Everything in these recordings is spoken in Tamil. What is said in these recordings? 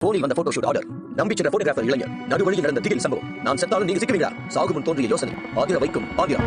போனில் வந்த போட்டோ ஷூட் ஆர்டர் நம்பிச்சென்ற போட்டோகிராஃபர் இளைஞர் நடுவழியில் நடந்த திகில் சம்பவம். நான் செத்தாலும் நீங்க சிக்குவீங்களா? சாகு முன் தோன்றிய யோசனை ஆதிர வைக்கும் ஆந்திரா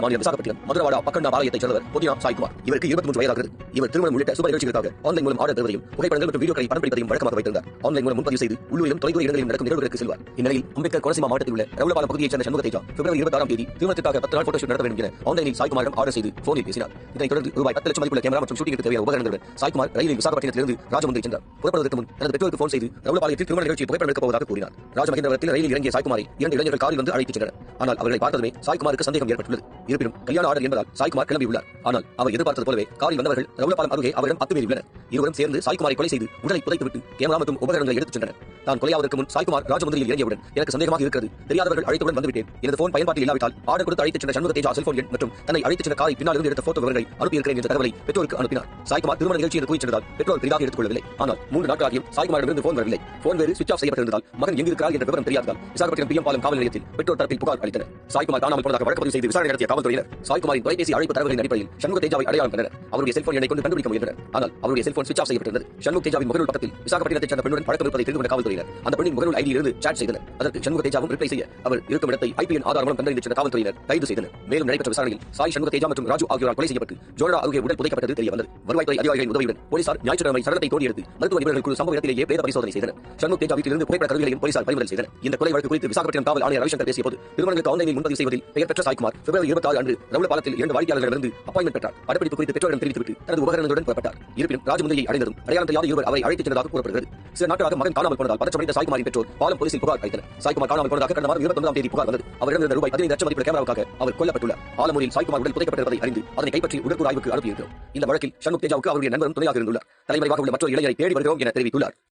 மாநிலம் விசாகப்பட்டினம் மதுரவாடா பக்கண்டா ஆலயத்தைச் சேர்ந்தவர் பொதியா சாய்குமார். இவருக்கு 23 வயதாகிறது. இவர் திருமணம் உள்ளிட்ட சுப நிகழ்ச்சிகளுக்காக ஆன்லைன் மூலம் ஆர்டர் தருவதையும் புகைப்படங்கள் மற்றும் வீடியோக்களை படம் பிடிப்பதையும் வழக்கமாக வைத்திருந்தார். ஆன்லைன் மூலம் முன்பதிவு செய்து உள்ளூரிலும் தொலைதூர இடங்களிலும் நடக்கும் நிகழ்வுகளுக்கு செல்வார். இந்நிலையில் அம்பேத்கர் கோனசீமா மாவட்டத்தில் உள்ள ரவுலபாலம் பகுதியைச் சேர்ந்த சண்முக தேஜா பிப்ரவரி 26ஆம் தேதி திருமணத்திற்காக 10 நாள் போட்டோ ஷூட் நடத்த வேண்டும் என ஆன்லைனில் சாய்குமாரிடம் ஆர்டர் செய்து போனில் பேசினார். இதனைத் தொடர்ந்து ரூபாய் 10 லட்சம் மதிப்புள்ள கேமரா மற்றும் ஷூட்டிங்கிற்கு தேவையான உபகரணங்களுடன் சாய்குமார் ரயிலில் விசாகப்பட்டினத்திலிருந்து ராஜமுந்திரி சென்றார். புறப்படுவதற்கு முன் தனது பெற்றோருக்கு போன் செய்து ரவுலபாளையத்தில் திருமண நிகழ்ச்சியில் புகைப்படம் எடுக்கப் போவதாக கூறினார். ராஜமகேந்திரவரத்தில் ரயிலில் இறங்கிய சாய்குமாரை 2 இளைஞர்கள் காரில் வந்து அழைத்துச் சென்றனர். ஆனால் அவர்களை பார்த்ததுமே சாய்குமாருக்கு சந்தேகம் ஏற்பட்டுள்ளது. இருப்பினும் கல்யாண ஆர்டர் என்பதால் சாய்குமார் கிளம்பியுள்ளார். ஆனால் அவர் எதிர்பார்த்தது போலவே காரில் வந்தவர்கள் ரவுலபாலம் அருகே அவரிடம் அத்துமீறியுள்ளனர். இருவரும் சேர்ந்து சாய்குமாரை கொலை செய்து உடலை புதைத்துவிட்டு கேமரா மற்றும் உபகரணங்களை எடுத்துச் சென்றனர். தான் கொலையாவதற்கு முன் சாய்குமார் ராஜமுந்திரியில் இறங்கியவுடன் எனக்கு சந்தேகமாக இருக்கிறது, தெரியாதவர்கள் அழைத்தவுடன் வந்துவிட்டேன், எனது போன் பயன்பாட்டில் இல்லாவிட்டால் ஆர்டர் கொடுத்து அழைத்துச் சென்ற சண்முக தேஜா செல்போன் எண் மற்றும் தன்னை அழைத்துச் சென்ற காரை பின்னால் இருந்து எடுத்த போட்டோ விவரங்களை அனுப்பியிருக்கிறேன் என்ற தகவலை பெற்றோருக்கு அனுப்பினார். சாய்குமார் திருமண நிகழ்ச்சி என்று கூறி சென்றதால் பெற்றோர் பெரிதாக எடுத்துக் கொள்ளவில்லை. ஆனால் 3 நாட்களாகியும் சாய்குமாரிடமிருந்து போன் வரவில்லை. போன் வேறு சுவிட்ச் ஆஃப் செய்யப்பட்டிருந்ததால் மகன் எங்கிருக்கிறார் என்ற விவரம் தெரியாததால் விசாகப்பட்டினம் பிஎம் பாலம் காவல் நிலையத்தில் பெற்றோர் தரப்பில் புகார் அளித்தனர். சாய்குமார் காணாமல் போனதாக வழக்கு பதிவு செய்து விசாரணை நடத்திய காவல்துறையினர் சாய்குமாரின் தொலைபேசி அழைப்பு தரவுகளின் அடிப்படையில் சண்முக தேஜாவை அடையாளம் கண்டனர். அவருடைய செல்போன் எண்ணை கொண்டு கண்டுபிடிக்க முயன்றனர். ஆனால் அவருடைய செல்போன் சுவிட்ச் ஆஃப் செய்யப்பட்டிருந்தது. சண்முக தேஜாவின் முகநூல் பக்கத்தில் விசாகப்பட்டினத்தைச் சேர்ந்த பெண்ணுடன் பழக்கம் இருப்பதை தெரிந்து கொண்ட காவல்துறையினர் அந்த பெண்ணின் முகநூல் ஐடியிலிருந்து சாட் செய்தனர். அதற்கு சண்முக தேஜாவும் ரிப்ளை செய்ய அவர் இருக்கும் இடத்தை ஐபிஎன் ஆதார் மூலம் கண்டறிந்து சென்ற காவல்துறையினர் கைது செய்தனர். மேலும் நடைபெற்ற விசாரணையில் சாய் சண்முக தேஜா மற்றும் ராஜு ஆகியோரால் கொலை செய்யப்பட்டு ஜோடா அருகே உடல் புதைக்கப்பட்டது தெரிய வந்தது. வருவாய்த்துறை அதிகாரிகளின் உதவியுடன் போலீசார் ஞாயிற்றுக்கிழமை சடலத்தை தோண்டி எடுத்து மருத்துவ நிபுணர்கள் குழு சம்பவ இடத்திலேயே பிரேத பரிசோதனை செய்தனர். சண்முக தேஜா வீட்டிலிருந்து புகைப்பட கருவிகளையும் போலீசார் பறிமுதல் செய்தனர். இந்த கொலை வழக்கு குறித்து விசாகப்பட்டினம் காவல் ஆணையர் ரவிசங்கர் பேசிய போது திருமணங்களுக்கு ஆன்லைனில் முன்பதிவு செய்வதில் பெயர் பெற்ற சாய்குமார் பிப்ரவரி 26 அன்று ரவுலபாலத்தில் 2 வாடிக்கையாளர்களிடமிருந்து அப்பாயின்மெண்ட் பெற்றார். படப்பிடிப்பு குறித்து பெற்றோரிடம் தெரிவித்துவிட்டு தனது உபகரணங்களுடன் புறப்பட்டார். இருப்பினும் ராஜமுந்திரியை அடைந்ததும் அடையாளம் தெரியாத இருவர் அவரை அழைத்துச் சென்றதாக கூறப்படுகிறது. சில நாட்களாக மகன் காணாமல் போனதால் பதற்றமடைந்த சாய்குமாரின் பெற்றோர் பாலம் போலீசில் புகார் அளித்தனர். சாய்குமார் காணாமல் போனதாக கடந்த மாதம் 29ஆம் தேதி புகார் வந்தது. அவரிடம் ரூபாய் 15 லட்சம் மதிப்புள்ள கேமராவுக்காக அவர் கொல்லப்பட்டுள்ளார். ஆலமூரில் சாய்குமார் உடல் புதைக்கப்பட்டிருப்பதை அறிந்து அதனை கைப்பற்றி உடற்கூறு ஆய்வுக்கு அனுப்பியிருக்கிறோம். இந்த வழக்கில் சண்முக தேஜாவுக்கு அவருடைய நண்பரும் துணையாக இருந்துள்ளார். தலைமறைவாக உள்ள மற்றொரு இளைஞரை தேடி வருகிறோம் என தெரிவித்துள்ளார்.